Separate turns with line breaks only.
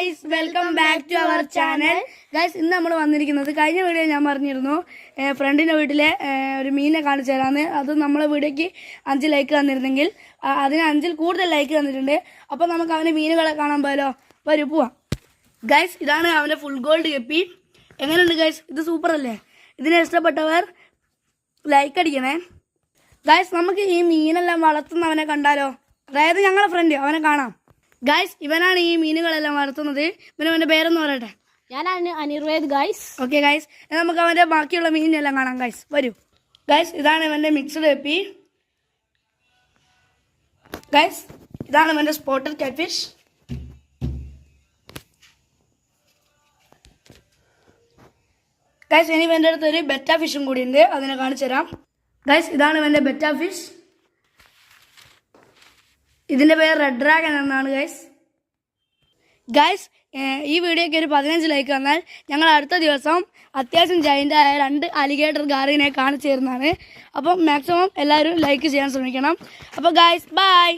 Guys, welcome back to our channel. Guys, ഇന്ന് നമ്മൾ വന്നിരിക്കുന്നത് കഴിഞ്ഞ വീഡിയോ ഞാൻ പറഞ്ഞിരുന്നു ഫ്രണ്ടിൻ്റെ വീട്ടിലെ ഒരു മീനെ കാണിച്ചു തരാമെന്ന്. അത് നമ്മളെ വീഡിയോയ്ക്ക് 5 ലൈക്ക് തന്നിരുന്നെങ്കിൽ അതിന് 5-ൽ കൂടുതൽ ലൈക്ക് തന്നിട്ടുണ്ട്. അപ്പോൾ നമുക്ക് അവൻ്റെ മീനുകളെ കാണാൻ പോയാലോ? വരൂ പോവാം. ഗൈസ്, ഇതാണ് അവൻ്റെ ഫുൾ ഗോൾഡ് ഗപ്പി. എങ്ങനെയുണ്ട് ഗൈസ്? ഇത് സൂപ്പർ അല്ലേ? ഇതിനെ ഇഷ്ടപ്പെട്ടവർ ലൈക്ക് അടിക്കണേ. ഗൈസ്, നമുക്ക് ഈ മീനെല്ലാം വളർത്തുന്നവനെ കണ്ടാലോ? അതായത് ഞങ്ങളെ ഫ്രണ്ട്, അവനെ കാണാം. ഗൈസ്, ഇവനാണ് ഈ മീനുകളെല്ലാം വളർത്തുന്നത്. ഇവൻ്റെ പേരെന്ന് പറയട്ടെ.
ഞാനാണ് അനിർവേദ് ഗൈസ്.
ഓക്കെ ഗൈസ്, നമുക്ക് അവൻ്റെ ബാക്കിയുള്ള മീനിനെല്ലാം കാണാം. ഗൈസ് വരൂ. ഗൈസ്, ഇതാണ് ഇവൻ്റെ മിക്സ്ഡ് ഗപ്പി. ഗൈസ്, ഇതാണ് ഇവൻ്റെ സ്പോട്ടഡ് കാറ്റ്ഫിഷ്. ഗൈസ്, ഇനി ഇവൻ്റെ അടുത്ത് ഒരു ബെറ്റ ഫിഷും കൂടി ഉണ്ട്, അതിനെ കാണിച്ചു തരാം. ഗൈസ്, ഇതാണ് ഇവൻ്റെ ബെറ്റ ഫിഷ്. ഇതിൻ്റെ പേര് റെഡ് ഡ്രാഗൺ എന്നാണ്. ഗൈസ്, ഈ വീഡിയോയ്ക്ക് ഒരു 15 ലൈക്ക് വന്നാൽ ഞങ്ങൾ അടുത്ത ദിവസം അത്യാവശ്യം ജൈൻ്റായ 2 അലിഗേറ്റർ ഗാറിനെ കാണിച്ചു തരുന്നതാണ്. അപ്പം മാക്സിമം എല്ലാവരും ലൈക്ക് ചെയ്യാൻ ശ്രമിക്കണം. അപ്പോൾ ഗൈസ്, ബൈ.